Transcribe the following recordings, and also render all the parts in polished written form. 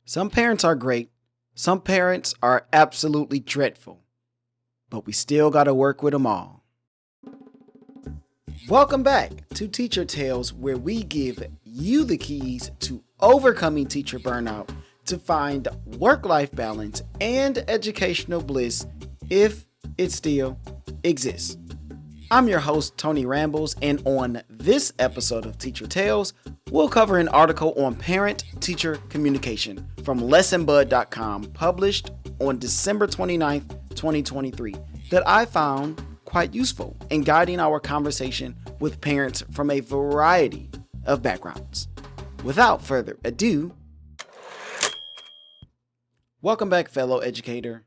Some parents are great. Some parents are absolutely dreadful. But we still got to work with them all. Welcome back to Teacher Tales, where we give you the keys to overcoming teacher burnout to find work-life balance and educational bliss if it still exists. I'm your host, Tony Rambles, and on this episode of Teacher Tales, we'll cover an article on parent-teacher communication from lessonbud.com, published on December 29th, 2023, that I found quite useful in guiding our conversation with parents from a variety of backgrounds. Without further ado, welcome back, fellow educator.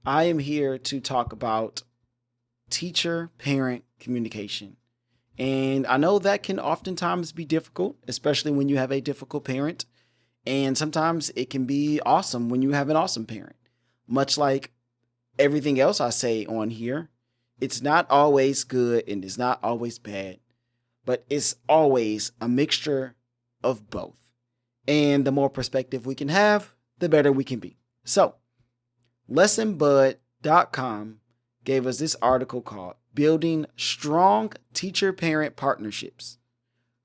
I am here to talk about teacher-parent communication. And I know that can oftentimes be difficult, especially when you have a difficult parent. And sometimes it can be awesome when you have an awesome parent. Much like everything else I say on here, it's not always good and it's not always bad, but it's always a mixture of both. And the more perspective we can have, the better we can be. So, lessonbud.com gave us this article called Building Strong Teacher-Parent Partnerships,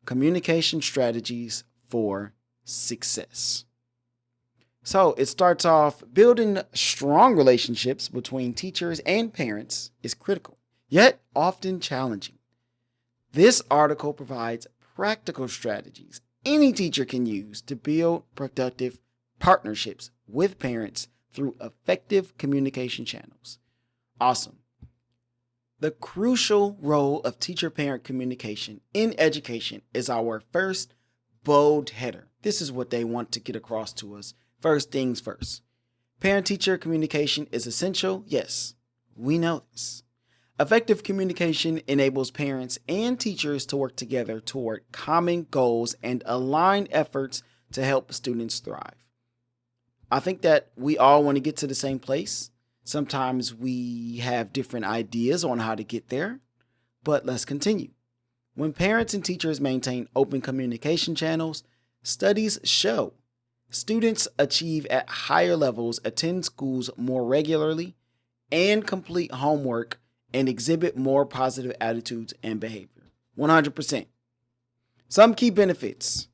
Communication Strategies for Success. So it starts off, building strong relationships between teachers and parents is critical, yet often challenging. This article provides practical strategies any teacher can use to build productive partnerships with parents through effective communication channels. Awesome. The crucial role of teacher-parent communication in education is our first bold header. This is what they want to get across to us. First things first. Parent-teacher communication is essential. Yes, we know this. Effective communication enables parents and teachers to work together toward common goals and align efforts to help students thrive. I think that we all want to get to the same place. Sometimes we have different ideas on how to get there, but let's continue. When parents and teachers maintain open communication channels, studies show students achieve at higher levels, attend schools more regularly, and complete homework and exhibit more positive attitudes and behavior. 100%. Some key benefits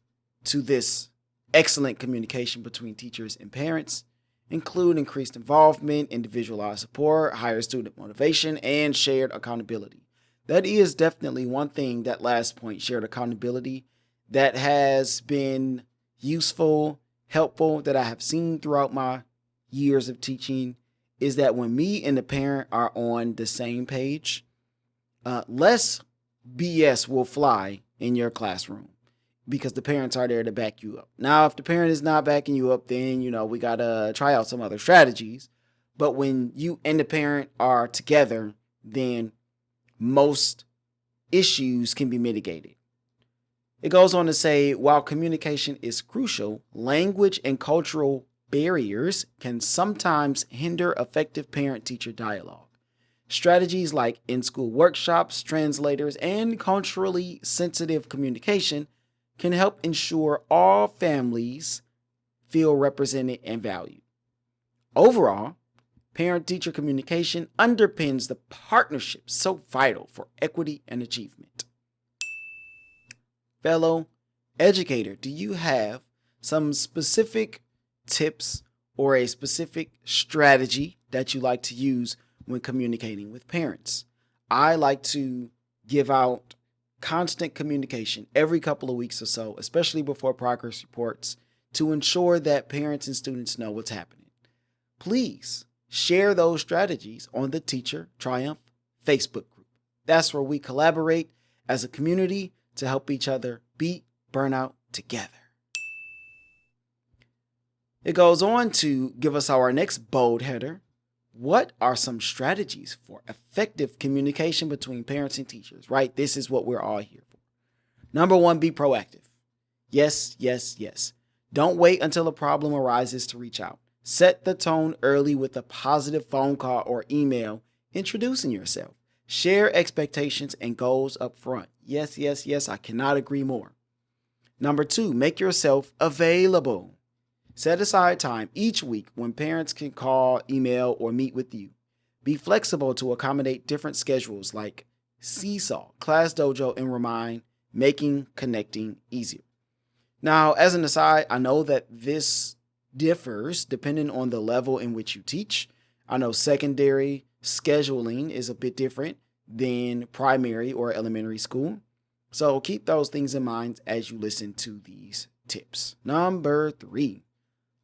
to this excellent communication between teachers and parents include increased involvement, individualized support, higher student motivation, and shared accountability. That is definitely one thing, that last point, shared accountability, that has been useful, helpful, that I have seen throughout my years of teaching, is that when me and the parent are on the same page, less BS will fly in your classroom because the parents are there to back you up. Now, if the parent is not backing you up, then, we got to try out some other strategies. But when you and the parent are together, then most issues can be mitigated. It goes on to say, while communication is crucial, language and cultural barriers can sometimes hinder effective parent-teacher dialogue. Strategies like in-school workshops, translators, and culturally sensitive communication can help ensure all families feel represented and valued. Overall, parent-teacher communication underpins the partnership so vital for equity and achievement. Fellow educator, do you have some specific tips or a specific strategy that you like to use when communicating with parents? I like to give out constant communication every couple of weeks or so, especially before progress reports, to ensure that parents and students know what's happening. Please share those strategies on the Teacher Triumph Facebook group. That's where we collaborate as a community to help each other beat burnout together. It goes on to give us our next bold header. What are some strategies for effective communication between parents and teachers, right? This is what we're all here for. Number one, be proactive. Yes, yes, yes. Don't wait until a problem arises to reach out. Set the tone early with a positive phone call or email introducing yourself. Share expectations and goals up front. Yes, yes, yes, I cannot agree more. Number two, make yourself available. Set aside time each week when parents can call, email, or meet with you. Be flexible to accommodate different schedules like Seesaw, Class Dojo, and Remind, making connecting easier. Now, as an aside, I know that this differs depending on the level in which you teach. I know secondary scheduling is a bit different than primary or elementary school. So keep those things in mind as you listen to these tips. Number 3,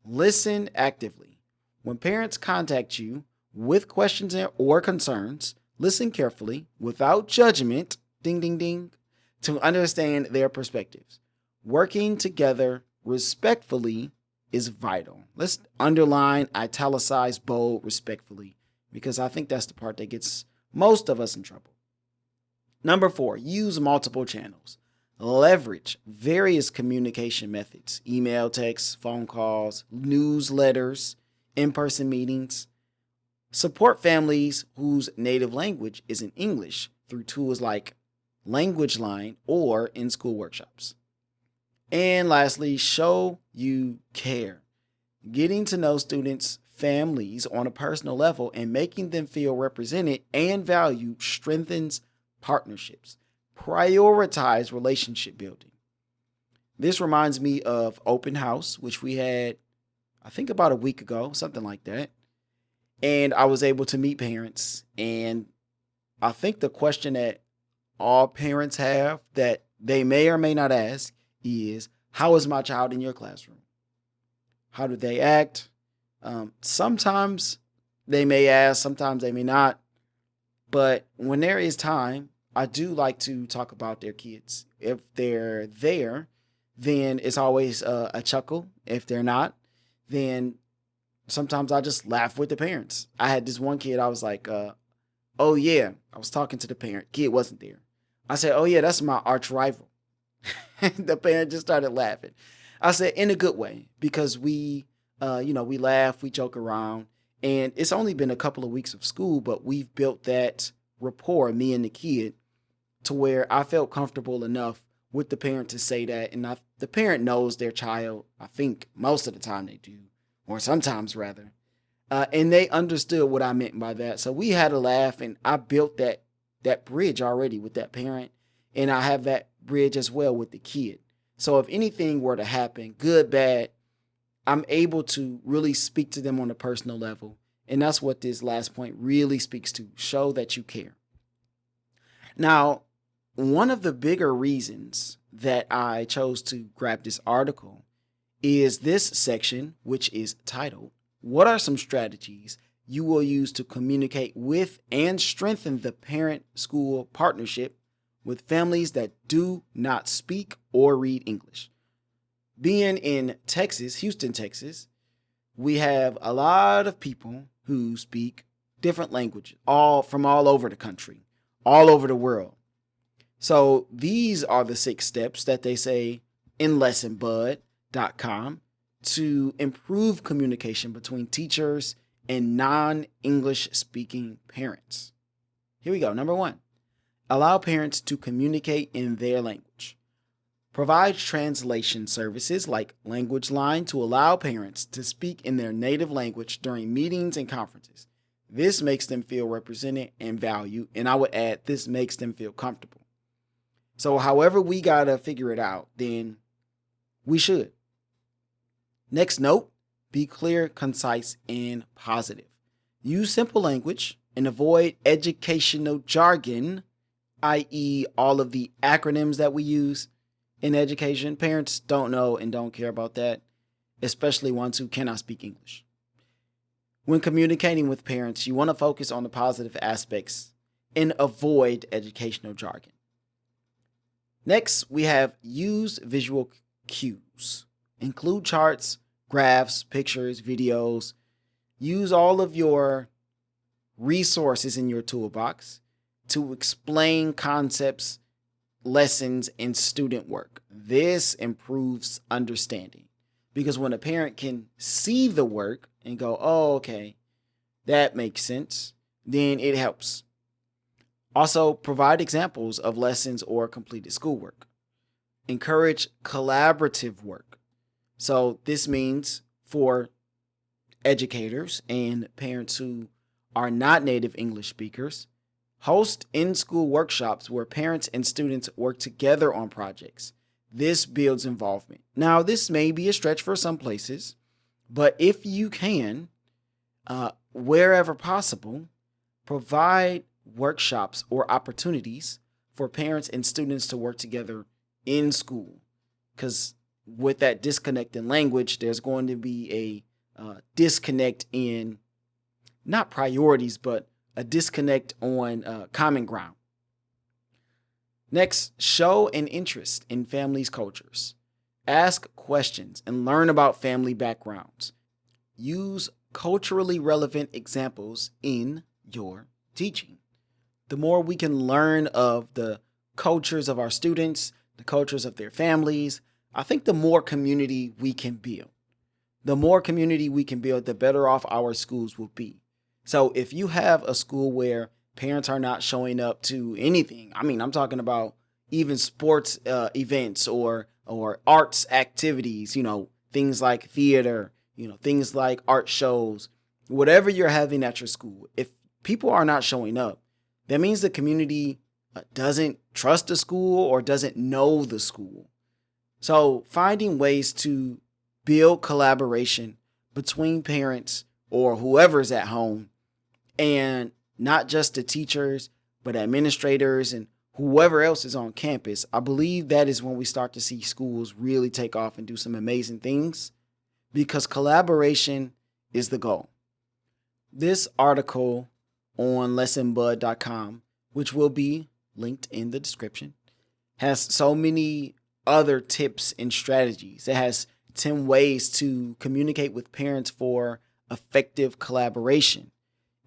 listen actively. When parents contact you with questions or concerns, listen carefully without judgment, ding, ding, ding, to understand their perspectives. Working together respectfully is vital. Let's underline, italicize, bold, respectfully, because I think that's the part that gets most of us in trouble. Number 4, use multiple channels. Leverage various communication methods: email, text, phone calls, newsletters, in-person meetings. Support families whose native language isn't English through tools like Language Line or in-school workshops. And lastly, show you care. Getting to know students' families on a personal level and making them feel represented and valued strengthens partnerships. Prioritize relationship building. This reminds me of open house, which we had, I think, about a week ago, something like that. And I was able to meet parents. And I think the question that all parents have that they may or may not ask is, how is my child in your classroom? How do they act? Sometimes they may ask, sometimes they may not. But when there is time, I do like to talk about their kids. If they're there, then it's always a chuckle. If they're not, then sometimes I just laugh with the parents. I had this one kid, I was like, oh yeah, I was talking to the parent. Kid wasn't there. I said, oh yeah, that's my arch rival. The parent just started laughing. I said, in a good way, because we laugh, we joke around, and it's only been a couple of weeks of school, but we've built that rapport, me and the kid, to where I felt comfortable enough with the parent to say that. And the parent knows their child. I think most of the time they do, or sometimes rather. And they understood what I meant by that. So we had a laugh, and I built that bridge already with that parent. And I have that bridge as well with the kid. So if anything were to happen, good, bad, I'm able to really speak to them on a personal level. And that's what this last point really speaks to. Show that you care. Now, one of the bigger reasons that I chose to grab this article is this section, which is titled, "What are some strategies you will use to communicate with and strengthen the parent-school partnership with families that do not speak or read English?" Being in Texas, Houston, Texas, we have a lot of people who speak different languages, all from all over the country, all over the world. So these are the 6 steps that they say in lessonbud.com to improve communication between teachers and non-English speaking parents. Here we go. Number 1, allow parents to communicate in their language. Provide translation services like Language Line to allow parents to speak in their native language during meetings and conferences. This makes them feel represented and valued, and I would add, this makes them feel comfortable. So however we got to figure it out, then we should. Next note, be clear, concise, and positive. Use simple language and avoid educational jargon, i.e. all of the acronyms that we use in education. Parents don't know and don't care about that, especially ones who cannot speak English. When communicating with parents, you want to focus on the positive aspects and avoid educational jargon. Next, we have use visual cues. Include charts, graphs, pictures, videos. Use all of your resources in your toolbox to explain concepts, lessons, and student work. This improves understanding, because when a parent can see the work and go, oh, okay, that makes sense, then it helps. Also, provide examples of lessons or completed schoolwork. Encourage collaborative work. So this means for educators and parents who are not native English speakers. Host in-school workshops where parents and students work together on projects. This builds involvement. Now, this may be a stretch for some places, but if you can, wherever possible, provide workshops or opportunities for parents and students to work together in school. Because with that disconnect in language, there's going to be a disconnect in not priorities, but a disconnect on common ground. Next, show an interest in families' cultures. Ask questions and learn about family backgrounds. Use culturally relevant examples in your teaching. The more we can learn of the cultures of our students, the cultures of their families, I think the more community we can build. The more community we can build, the better off our schools will be. So if you have a school where parents are not showing up to anything, I mean, I'm talking about even sports events or arts activities, things like theater, things like art shows, whatever you're having at your school. If people are not showing up, that means the community doesn't trust the school or doesn't know the school. So finding ways to build collaboration between parents or whoever's at home, and not just the teachers, but administrators and whoever else is on campus, I believe that is when we start to see schools really take off and do some amazing things, because collaboration is the goal. This article on lessonbud.com, which will be linked in the description, has so many other tips and strategies. It has 10 ways to communicate with parents for effective collaboration.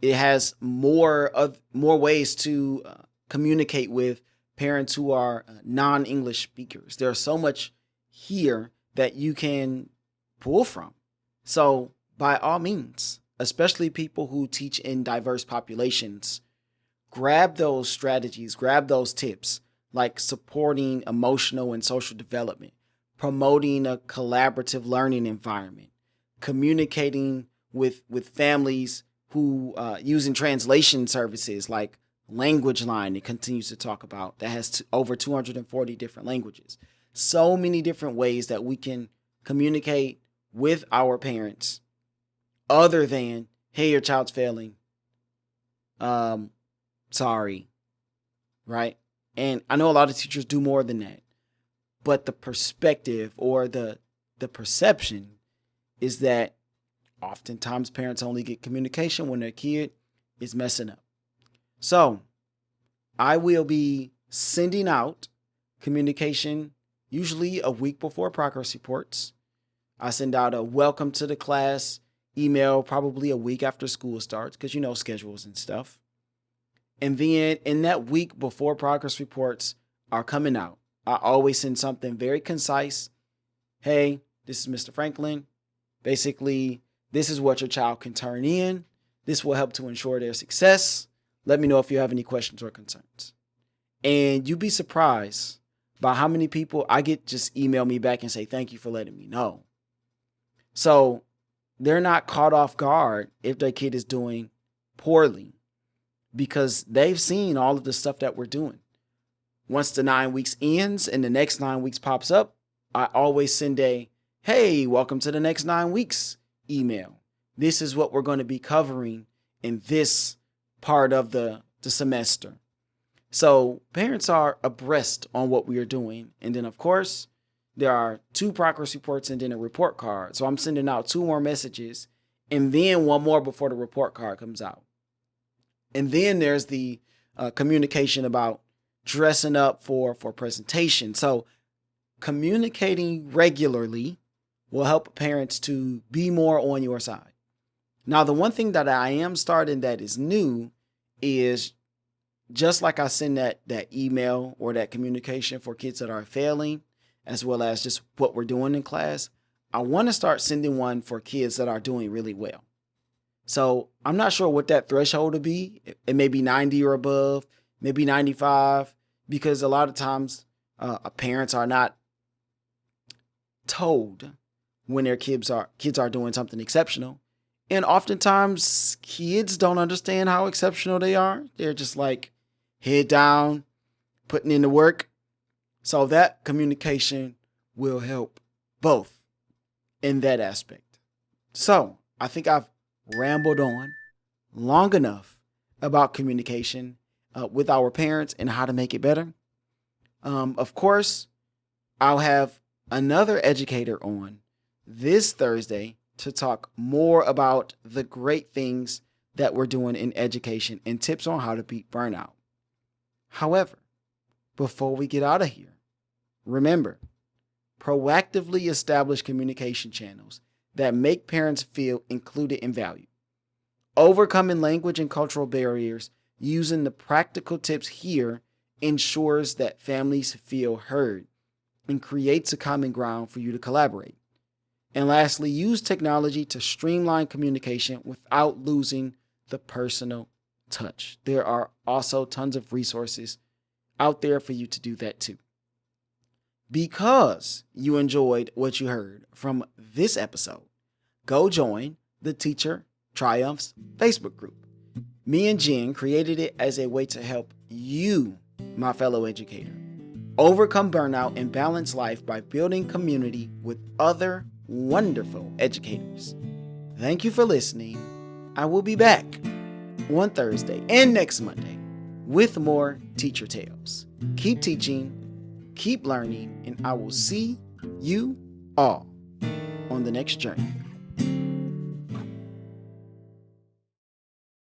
It has more ways to communicate with parents who are non-English speakers. There's so much here that you can pull from. So by all means, especially people who teach in diverse populations, grab those strategies, grab those tips, like supporting emotional and social development, promoting a collaborative learning environment, communicating with families who using translation services like Language Line, it continues to talk about, that has over 240 different languages. So many different ways that we can communicate with our parents other than, hey, your child's failing. Sorry. Right? And I know a lot of teachers do more than that. But the perspective or the perception is that oftentimes parents only get communication when their kid is messing up. So I will be sending out communication usually a week before progress reports. I send out a welcome to the class email probably a week after school starts, because schedules and stuff. And then in that week before progress reports are coming out, I always send something very concise. Hey, this is Mr. Franklin. Basically, this is what your child can turn in. This will help to ensure their success. Let me know if you have any questions or concerns. And you'd be surprised by how many people I get just email me back and say, thank you for letting me know. So they're not caught off guard if their kid is doing poorly, because they've seen all of the stuff that we're doing. Once the 9 weeks ends and the next 9 weeks pops up, I always send a, hey, welcome to the next 9 weeks email. This is what we're going to be covering in this part of the semester. So parents are abreast on what we are doing. And then, of course, there are 2 progress reports and then a report card. So I'm sending out 2 more messages and then 1 more before the report card comes out. And then there's the communication about dressing up for presentation. So communicating regularly will help parents to be more on your side. Now, the one thing that I am starting that is new is, just like I send that email or that communication for kids that are failing, as well as just what we're doing in class, I want to start sending one for kids that are doing really well. So I'm not sure what that threshold will be. It may be 90 or above, maybe 95, because a lot of times parents are not told when their kids are doing something exceptional. And oftentimes kids don't understand how exceptional they are. They're just like head down, putting in the work. So that communication will help both in that aspect. So I think I've rambled on long enough about communication with our parents and how to make it better. Of course, I'll have another educator on this Thursday to talk more about the great things that we're doing in education and tips on how to beat burnout. However, before we get out of here, remember, proactively establish communication channels that make parents feel included and valued. Overcoming language and cultural barriers using the practical tips here ensures that families feel heard and creates a common ground for you to collaborate. And lastly, use technology to streamline communication without losing the personal touch. There are also tons of resources out there for you to do that too. Because you enjoyed what you heard from this episode, go join the Teacher Triumphs Facebook group. Me and Jen created it as a way to help you, my fellow educator, overcome burnout and balance life by building community with other wonderful educators. Thank you for listening. I will be back on Thursday and next Monday with more Teacher Tales. Keep teaching, keep learning, and I will see you all on the next journey.